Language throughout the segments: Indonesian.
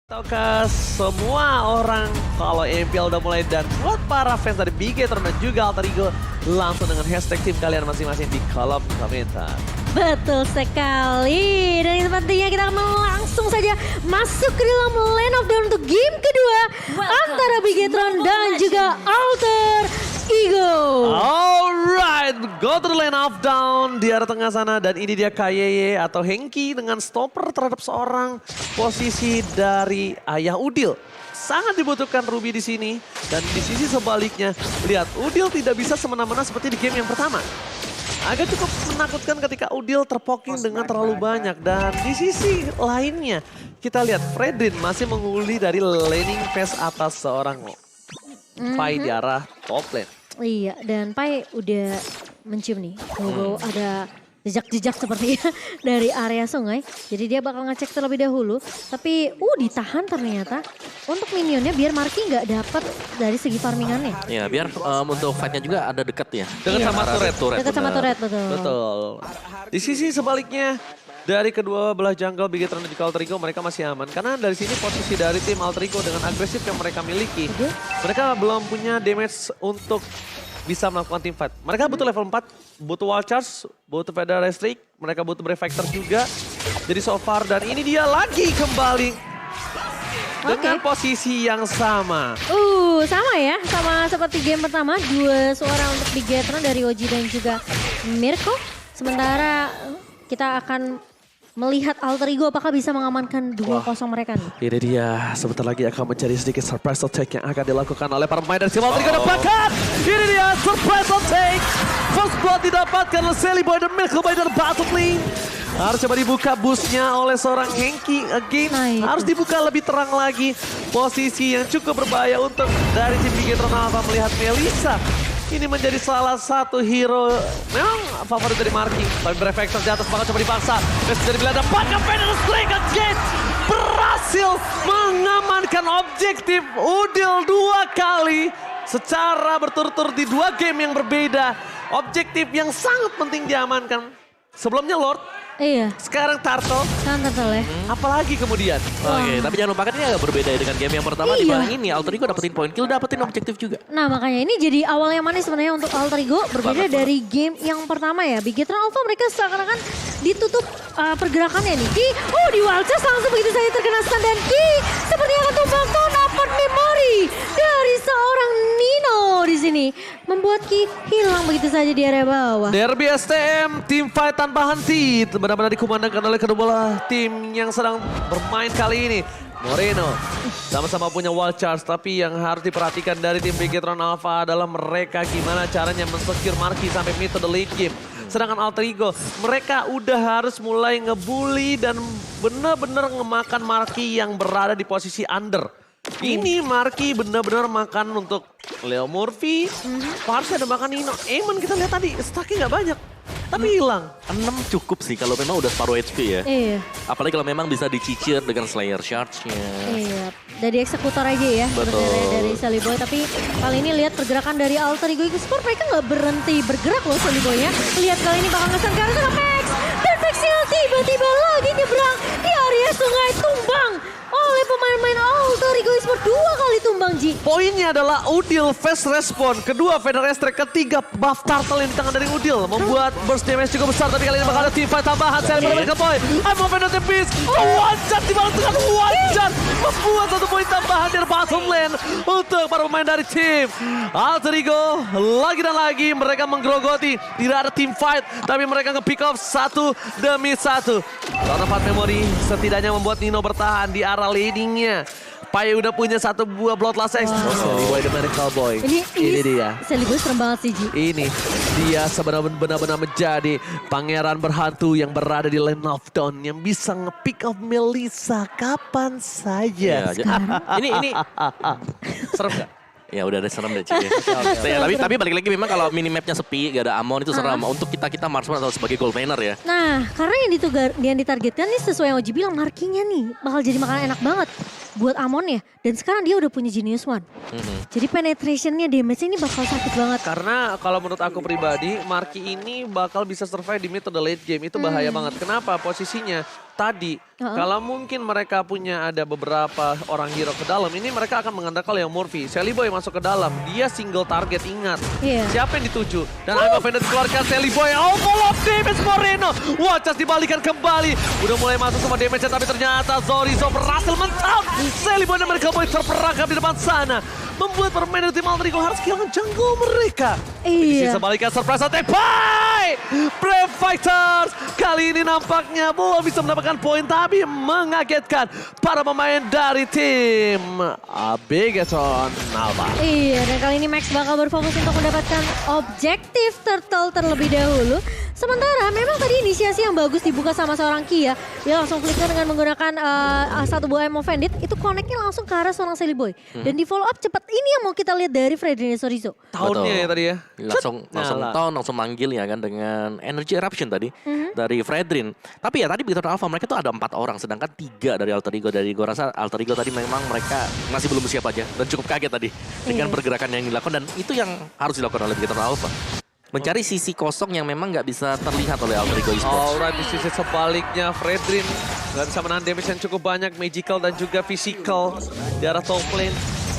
Tahukah semua orang kalau MPL udah mulai dan buat para fans dari Bigetron dan juga Alter Ego langsung dengan hashtag tim kalian masing-masing di kolom komentar. Betul sekali. Dan sepertinya kita akan langsung saja masuk ke dalam Land of Dawn untuk game kedua antara Bigetron dan juga Alter Ego. Alright, go to the Land of Dawn di arah tengah sana dan ini dia KYY atau Hengki dengan stopper terhadap seorang posisi dari Ayah Udil. Sangat dibutuhkan Ruby di sini dan di sisi sebaliknya lihat Udil tidak bisa semena-mena seperti di game yang pertama. Agak cukup menakutkan ketika Udil terpoking dengan terlalu banyak. Dan di sisi lainnya kita lihat Fredrin masih menguli dari laning phase atas seorang Pai di arah top lane. Iya, dan Pai udah mencium nih. Bau ada jejak-jejak sepertinya dari area sungai. Jadi dia bakal ngecek terlebih dahulu. Tapi ditahan ternyata untuk minionnya biar Marky nggak dapat dari segi farmingannya. Ya biar untuk fightnya juga ada dekat ya. Dekat sama turret. Dekat sama turret, betul. Betul. Di sisi sebaliknya dari kedua belah jungle Bigetron dan juga Alter Ego mereka masih aman. Karena dari sini posisi dari tim Alter Ego dengan agresif yang mereka miliki. Mereka belum punya damage untuk bisa melakukan team fight. Mereka butuh level 4, butuh wall charge, butuh feather restrict, mereka butuh brave factor juga. Jadi so far dan ini dia lagi kembali dengan posisi yang sama. Sama ya, sama seperti game pertama. 2 suara untuk Bigetron dari Oji dan juga Mirko. Sementara kita akan melihat Alter Ego apakah bisa mengamankan 2-0 mereka nih. Ini dia, sebentar lagi akan menjadi sedikit surprise attack yang akan dilakukan oleh para pemain dari tim Alter Ego. Dapatkan, ini dia surprise attack. First blood didapatkan oleh Sally Boy dan Milk Boy dari Battle Lane. Harus coba dibuka busnya oleh seorang Hengki again. Harus dibuka lebih terang lagi. Posisi yang cukup berbahaya untuk dari tim Bigetron Alpha melihat Melissa. Ini menjadi salah satu hero memang favorit dari Marky. Tapi Brevector di atas bakal coba dipaksa. Messi dari bila dapatkan Feather Strike again. Berhasil mengamankan objektif Udil 2 kali. Secara berturut-turut di 2 game yang berbeda. Objektif yang sangat penting diamankan. Sebelumnya Lord. Iya. Sekarang Turtle. Turtle ya. Apalagi kemudian. Oke, tapi jangan lupakan ini agak berbeda ya dengan game yang pertama. Di mana ini Alter Ego dapetin point kill, dapetin objektif juga. Nah makanya ini jadi awal yang manis sebenarnya untuk Alter Ego. Berbeda dari game yang pertama ya. Bigetron Alpha mereka seakan-akan ditutup pergerakannya nih. Ki, di Walchers langsung begitu saja terkena stun. Dan Ki sepertinya akan tumbang dapat memori dari seorang Nino di sini. Membuat Ki hilang begitu saja di area bawah. Derby STM, tim fight tanpa henti. Benar-benar dikumandangkan oleh kedua tim yang sedang bermain kali ini. Moreno sama-sama punya wall charge, tapi yang harus diperhatikan dari tim Bigetron Alpha adalah mereka gimana caranya men-secure Marky sampai mid to the late game. Sedangkan Alter Ego, mereka udah harus mulai ngebully dan benar-benar ngemakan Marky yang berada di posisi under. Ini Marky benar-benar makan untuk Leo Murphy, harusnya ada makan Nino. Emang kita lihat tadi, stucknya nggak banyak. Tapi hilang. 6 cukup sih kalau memang udah separuh HP ya. Iya. Apalagi kalau memang bisa dicicir dengan Slayer Charge-nya. Iya. Dari eksekutor aja ya. Betul. Dari Sally Boy. Tapi kali ini lihat pergerakan dari Alter Ego Sport. Mereka nggak berhenti bergerak loh Sally Boy-nya. Lihat kali ini bakal ngesan ke arah Max. Dan Maxil tiba-tiba lagi nyebrang di area sungai, tumbang oleh pemain-pemain Alter Ego Sport 2 kali tumbang Ji. Poinnya adalah Udil fast respon. Kedua Feather Restrict, ketiga buff Turtle yang di tangan dari Udil. Membuat burst damage cukup besar, tapi kali ini bakal ada team fight tambahan. Saya berbalik ke poin. I'm a Feather Tempest. One shot dibalas dengan one shot. Membuat 1 poin tambahan dari bottom lane untuk para pemain dari tim Alter Ego. Lagi dan lagi mereka menggerogoti. Tidak ada team fight, tapi mereka nge-pick off 1 demi 1. Karena Fat Memory setidaknya membuat Nino bertahan di arah leadingnya. Pai udah punya 1 buah Bloodlust X. Sally Boy the Medical Boy. Ini dia. Sally Boy serem banget sih Ji. Ini dia sebenarnya benar-benar menjadi pangeran berhantu yang berada di Land of Dawn yang bisa nge-pick up Melissa kapan saja. Ini serem gak? Ya udah ada serem deh Cik. Tapi balik lagi memang kalau minimapnya sepi, gak ada Amon itu serem. Untuk kita marksman atau sebagai gold laner ya. Nah karena yang ditargetkan nih sesuai yang Oji bilang, Marky-nya nih bakal jadi makanan enak banget buat Amon ya. Dan sekarang dia udah punya Genius One. Jadi penetrationnya, damage ini bakal sakit banget. Karena kalau menurut aku pribadi, Marky ini bakal bisa survive di mid to the late game. Itu bahaya banget. Kenapa? Posisinya tadi, kalau mungkin mereka punya ada beberapa orang hero ke dalam, ini mereka akan mengandalkan Leo Murphy. Sally Boy masuk ke dalam, dia single target, ingat. Siapa yang dituju? Dan I'm offended dikeluarkan Sally Boy. Oh, full of damage Moreno. Watchers dibalikan kembali. Udah mulai masuk semua damage tapi ternyata Zorizo berhasil mentap. Sally Boy dan Miracle Boy terperangkap di depan sana. Membuat permainan tim Alter Ego harus kehilangan jungle mereka. Di sisi sebaliknya surprise attack by Brave Fighters. Kali ini nampaknya belum bisa mendapatkan poin tapi mengagetkan para pemain dari tim Bigetron Alpha. Iya, dan kali ini Max bakal berfokus untuk mendapatkan objektif turtle terlebih dahulu. Sementara memang tadi inisiasi yang bagus dibuka sama seorang Kia. Dia langsung flicker dengan menggunakan satu buah Emo Bandit. Itu connect-nya langsung ke arah seorang Sally Boy. Dan di follow up cepat ini yang mau kita lihat dari Fredrin Zorizo. Tahunnya ya tadi ya. Langsung tahun langsung manggil ya kan dengan Energy Eruption tadi dari Fredrin. Tapi ya tadi Bigetron Alpha mereka tuh ada 4 orang sedangkan 3 dari Alter Ego. Dari gue rasa Alter Ego tadi memang mereka masih belum siap aja dan cukup kaget tadi dengan pergerakan yang dilakukan dan itu yang harus dilakukan oleh Bigetron Alpha. Mencari sisi kosong yang memang nggak bisa terlihat oleh Alter Ego Esports. Alright, di sisi sebaliknya Fredrin nggak bisa menahan damage yang cukup banyak, magical dan juga physical di arah top lane.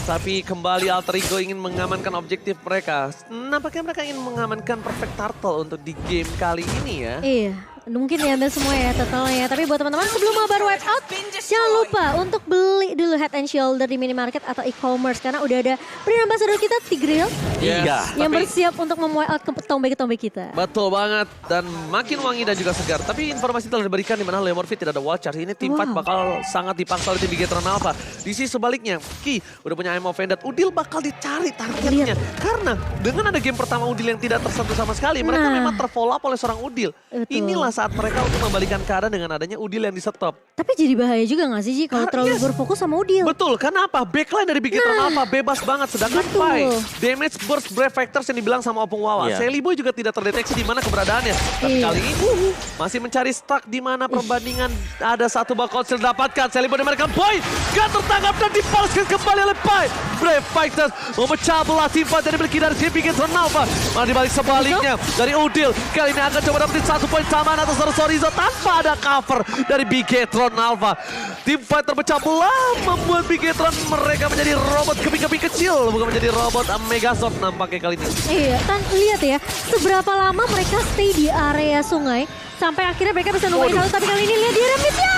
Tapi kembali Alter Ego ingin mengamankan objektif mereka. Nampaknya mereka ingin mengamankan Perfect Turtle untuk di game kali ini ya. Iya. Mungkin diambil semua ya totalnya ya. Tapi buat teman-teman sebelum mabar wipe out, jangan lupa untuk beli dulu Head and Shoulder di minimarket atau e-commerce. Karena udah ada brand ambassador kita, Tigreal. Yang bersiap untuk memwipe out tombek-tombek kita. Betul banget. Dan makin wangi dan juga segar. Tapi informasi telah diberikan di mana Leo Murphy tidak ada watcher. Ini tim fight bakal sangat dipaksa oleh tim Bigetron Alpha. Di sisi sebaliknya, Ki udah punya Emo Bandit. Udil bakal dicari targetnya. Karena dengan ada game pertama Udil yang tidak tersentuh sama sekali. Mereka memang terfollow up oleh seorang Udil. Inilah saat mereka untuk membalikan keadaan dengan adanya Udil yang di stop. Tapi jadi bahaya juga gak sih Ji kalau terlalu berfokus sama Udil? Betul, kenapa? Backline dari Bigetron Alpha bebas banget. Sedangkan Pai, damage burst Brave Factors yang dibilang sama Opung Wawa. Sally Boy juga tidak terdeteksi di mana keberadaannya. Tapi kali ini masih mencari stuck di mana perbandingan ada satu bakal dapatkan. Sally Boy dan American Boy gak tertangkap dan dipalaskan kembali oleh Pai. Brave Fighters memecah belah tim fight yang dimiliki dari tim Bigetron Alpha. Malah dibalik sebaliknya dari Udil. Kali ini akan coba dapetin 1 poin sama atas Zorizo tanpa ada cover dari Bigetron Alpha. Tim fight terpecah belah membuat Bigetron mereka menjadi robot keping-keping kecil, bukan menjadi robot Megazord nampaknya kali ini. Iya, lihat ya, seberapa lama mereka stay di area sungai sampai akhirnya mereka bisa nemuin satu. Tapi kali ini lihat dia remit ya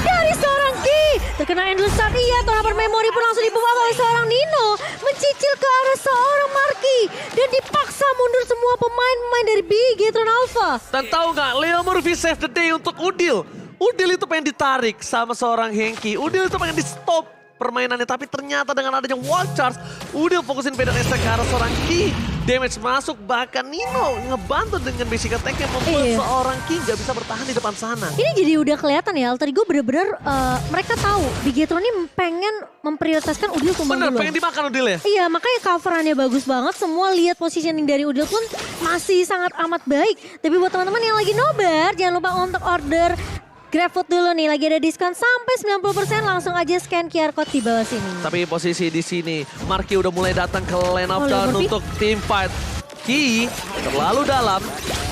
dari seorang Ki. Terkena endless start, iya, turnover memory pun langsung dibawa oleh seorang Nino. Mencicil ke arah seorang Marky. Dan dipaksa mundur semua pemain-pemain dari Bigetron Alpha. Dan tahu nggak, Leo Murphy save the day untuk Udil. Udil itu pengen ditarik sama seorang Henki. Udil itu pengen di stop permainannya. Tapi ternyata dengan adanya wall charge, Udil fokusin pedang estek ke arah seorang Ki. Damage masuk, bahkan Nino ngebantu dengan basic attack yang membuat seorang Ki gak bisa bertahan di depan sana. Ini jadi udah kelihatan ya, Alter Ego bener-bener mereka tahu Bigetron ini pengen memprioritaskan Udil tumbang dulu. Bener, pengen dimakan Udil ya? Iya, makanya coverannya bagus banget. Semua lihat positioning dari Udil pun masih sangat amat baik. Tapi buat teman-teman yang lagi nobar, jangan lupa untuk order GrabFood dulu nih, lagi ada diskon sampai 90%, langsung aja scan QR code di bawah sini. Tapi posisi di sini, Marky udah mulai datang ke lane of down untuk team fight. Ki terlalu dalam,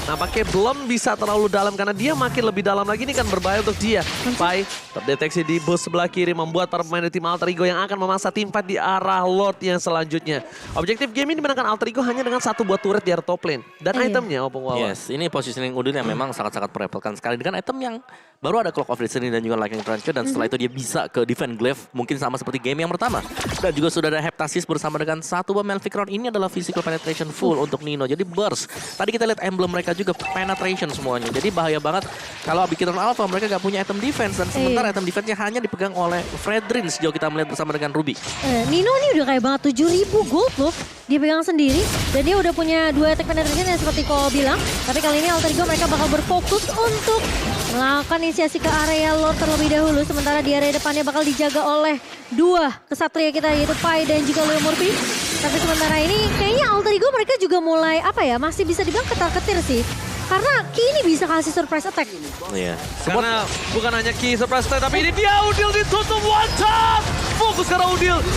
nampaknya belum bisa terlalu dalam karena dia makin lebih dalam lagi, ini kan berbahaya untuk dia. Pai terdeteksi di bus sebelah kiri membuat para pemain tim Alter Ego yang akan memaksa tim fight di arah Lord yang selanjutnya. Objektif game ini dimenangkan Alter Ego hanya dengan 1 buah turret di arah top lane. Dan itemnya Opung Wawa. Yes, ini positioning Udil yang memang sangat-sangat merepelkan sekali dengan item yang baru ada Clock of Destiny dan juga Lightning Transfer, dan setelah itu dia bisa ke Defend Glaive mungkin sama seperti game yang pertama. Dan juga sudah ada Heptasis bersama dengan 1 buah Malphite Crown. Ini adalah physical penetration full untuk Nino. Jadi burst. Tadi kita lihat emblem mereka juga penetration semuanya. Jadi bahaya banget kalau Bigetron Alpha mereka gak punya item defense, dan sementara item defense-nya hanya dipegang oleh Fredrin sejauh kita melihat bersama dengan Ruby. Nino ini udah kayak banget 7.000 gold loh. Dia pegang sendiri dan dia udah punya 2 attack penetration yang seperti Ko bilang. Tapi kali ini Alter Ego mereka bakal berfokus untuk melakukan inisiasi ke area Lord terlebih dahulu. Sementara di area depannya bakal dijaga oleh 2 kesatria kita, yaitu Pai dan juga Leo Murphy. Tapi sementara ini kayaknya Alter Ego mereka juga mulai masih bisa dibilang ketar-ketir sih. Karena Ki ini bisa kasih surprise attack. Iya. Karena bukan hanya Ki surprise attack, tapi ini dia Udil ditutup one tap. Fokus fokus karena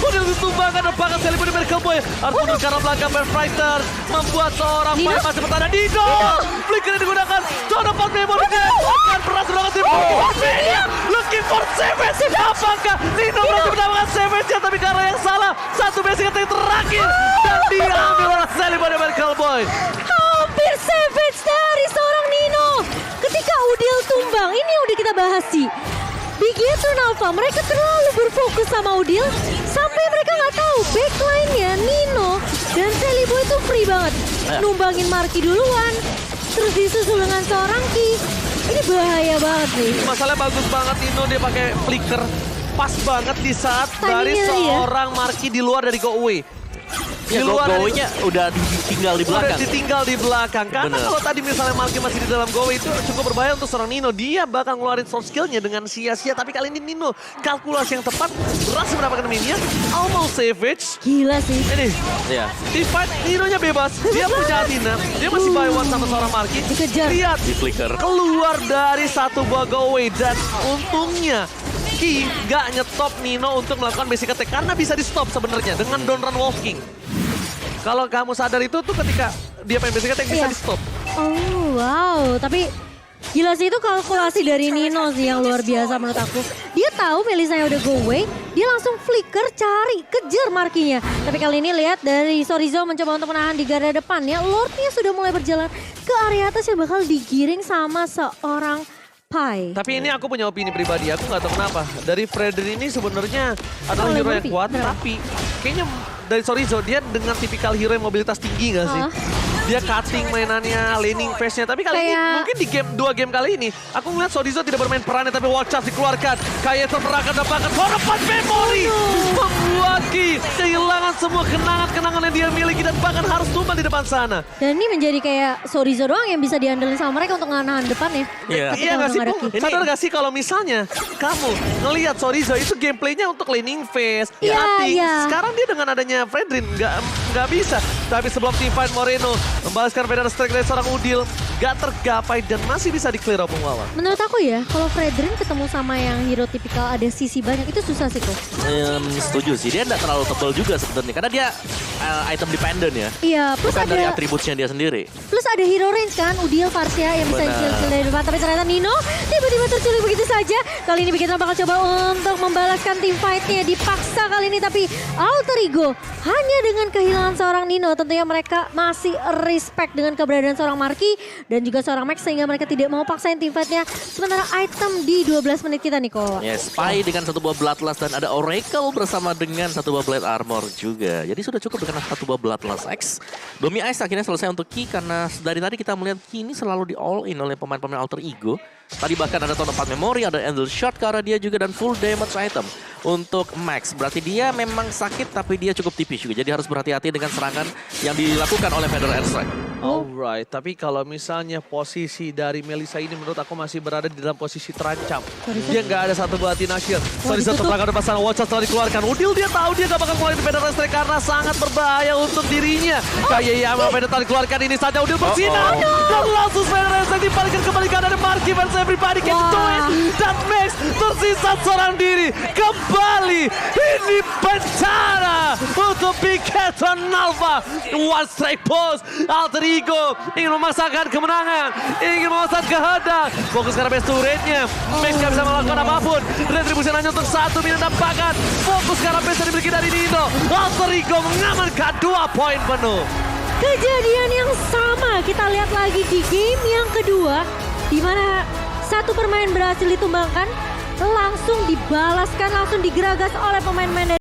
Udil ditumbangkan dan bahkan Celi Boy Miracle Boy harus mundur karena belakang Fighter membuat seorang Nino? Fight masih bertahan. Nino! Flicker yang digunakan, coba dapat memory akan beras berangkat tim looking for Savage. Apakah Nino berhasil mendapatkan Savage tapi karena yang salah, satu basic attack terakhir dan diambil oleh Celi Boy Miracle Boy. Hampir savage dari seorang Nino. Ketika Udil tumbang, ini yang udah kita bahas sih. Bigetron Alpha, mereka terlalu berfokus sama Udil sampai mereka nggak tahu backline-nya Nino dan Celi Boy itu free banget. Numbangin Marky duluan, terus disusul dengan seorang Ki. Ini bahaya banget nih. Masalahnya bagus banget Nino, dia pakai flicker pas banget di saat dari Timingnya dia. seorang Marky di luar dari go away. Ya, go-nya udah ditinggal di belakang. Udah ditinggal di belakang. Karena Bener. kalau tadi misalnya Marky masih di dalam go away itu cukup berbahaya untuk seorang Nino. Dia bakal ngeluarin soft skillnya dengan sia-sia. Tapi kali ini Nino kalkulasi yang tepat berhasil mendapatkan minnya. Almost savage. Gila sih. Ini Ya, di fight Nino-nya bebas. Dia punya Athena. Dia masih buy one sama seorang Marky. Dikejar. Lihat di flicker. keluar dari satu buah go away dan untungnya Ki gak nyetop Nino untuk melakukan basic attack karena bisa di stop sebenarnya dengan don't run walking. Kalau kamu sadar itu tuh ketika dia main basic attack bisa Iya. di stop. Oh wow, tapi gila sih itu kalkulasi dari Nino sih yang luar biasa menurut aku. Dia tahu Melisanya udah go away, dia langsung flicker cari, kejar Markinya. Tapi kali ini lihat dari Sorizo mencoba untuk menahan di garda depannya. Lordnya sudah mulai berjalan ke area atas yang bakal digiring sama seorang Pai. Tapi ini aku punya opini pribadi, aku nggak tahu kenapa. Dari Fredrin ini sebenarnya adalah hero yang Murphy, kuat, bener. tapi kayaknya dari Sorizo dia dengan tipikal hero yang mobilitas tinggi nggak sih? Hah? Dia cutting mainannya, laning phase-nya. Tapi kali ini Kayak- mungkin di dua game kali ini, aku ngeliat Sorizo tidak bermain perannya, tapi watch out dikeluarkan. Kayak terperangkat dapatkan harapan memori. Membuat Ki kehilangan semua kenangan-kenangan yang dia miliki dan bahkan harus tumbang di depan sana. Dan ini menjadi kayak Sorizo doang yang bisa diandelin sama mereka untuk nahan depan ya. Iya. Ketika Iya nggak sih, udah Bu? nggak ada Ki. Sadar nggak sih kalau misalnya kamu ngelihat Sorizo itu gameplaynya untuk laning phase, Iya, cutting. iya. Sekarang dia dengan adanya Fredrin nggak bisa. Tapi sebelum teamfight Moreno membalaskan Federer strike dari seorang Udil, nggak tergapai dan masih bisa di-clear opung lawan. Menurut aku ya, kalau Fredrin ketemu sama yang hero tipikal ada sisi banyak itu susah sih kok. Setuju sih, dia nggak terlalu tebal juga sebenarnya karena dia item dependent ya. Iya, plus Bukan dari ada atributnya dia sendiri. plus ada hero range kan, Udil, Farsia yang bisa Benar. kill dari depan. Tapi ternyata Nino tiba-tiba terculik begitu saja. Kali ini Bigetron bakal coba untuk membalaskan tim fight-nya. Dipaksa kali ini tapi Alter Ego hanya dengan kehilangan seorang Nino. Tentunya mereka masih respect dengan keberadaan seorang Marky dan juga seorang Max sehingga mereka tidak mau paksain tim fight-nya. Sementara item di 12 menit kita Niko. Yes, Spy dengan satu buah Bloodlust dan ada Oracle bersama dengan satu buah Blade Armor juga. Jadi sudah cukup dengan satu buah Bloodlust X. Domi Ice akhirnya selesai untuk Ki karena dari tadi kita melihat Ki ini selalu di all in oleh pemain-pemain Alter Ego. Tadi bahkan ada tahun 4 memori, ada Endless Shot ke arah dia juga dan full damage item untuk Max. Berarti dia memang sakit tapi dia cukup tipis juga. Jadi harus berhati-hati dengan serangan yang dilakukan oleh Federer Airstrike. Alright, tapi kalau misalnya posisi dari Melisa ini menurut aku masih berada di dalam posisi terancam. Dia nggak ada satu buah Athena Shield. Sorizo ditutup. terperangkap depan sana, watch out setelah dikeluarkan. Udil dia tahu dia gak bakal ngeluarin Federer Strike karena sangat berbahaya untuk dirinya. Kayak Yama Federer dikeluarkan ini saja Udil bersinar. Dan langsung Federer Strike dibalikan kembali ke ada Marky versus everybody can do it. Dan Max tersisa seorang diri. Kembali ini bencana untuk Bigetron Alpha. One strike pose. Alter Ego ingin memasangkan kemenangan, ingin memasang kehendak. Fokus karena best turretnya. Max gak bisa melakukan apapun. Retribusi hanya untuk 1 minit dapatkan. Fokus karena best yang dimiliki dari Nino. Alter Ego mengamankan 2 poin penuh. Kejadian yang sama kita lihat lagi di game yang kedua di mana satu permain berhasil ditumbangkan langsung dibalaskan langsung digeragas oleh pemain-pemain